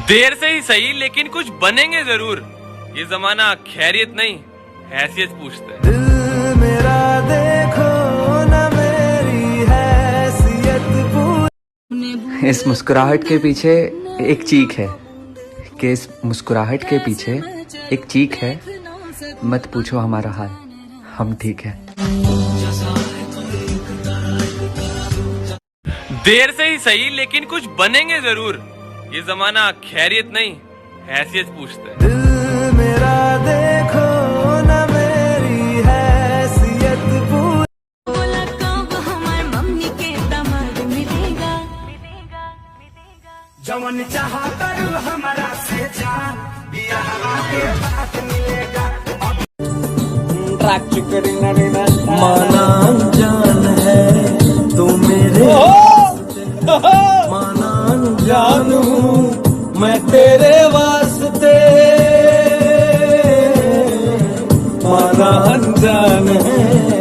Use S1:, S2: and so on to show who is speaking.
S1: देर से ही सही लेकिन कुछ बनेंगे जरूर। ये जमाना खैरियत नहीं हैसियत पूछता है।
S2: दिल मेरा देखो ना मेरी हैसियत।
S3: इस मुस्कुराहट के पीछे एक चीख है कि इस मुस्कुराहट के पीछे एक चीख है। मत पूछो हमारा हाल, हम ठीक है।
S1: देर से ही सही लेकिन कुछ बनेंगे जरूर। ये जमाना खैरियत नहीं हैसियत पूछता है।
S2: दिल मेरा देखो ना मेरी हैसियत पूछ।
S4: बोला कब हमार मम्मी के दामाद मिलेगा।
S2: जवन चाहा करू हमारा से जान बियाह के बाद मिलेगा। माना जान है तू मेरे, माना जान हूँ मैं तेरे वास्ते, माना जान है।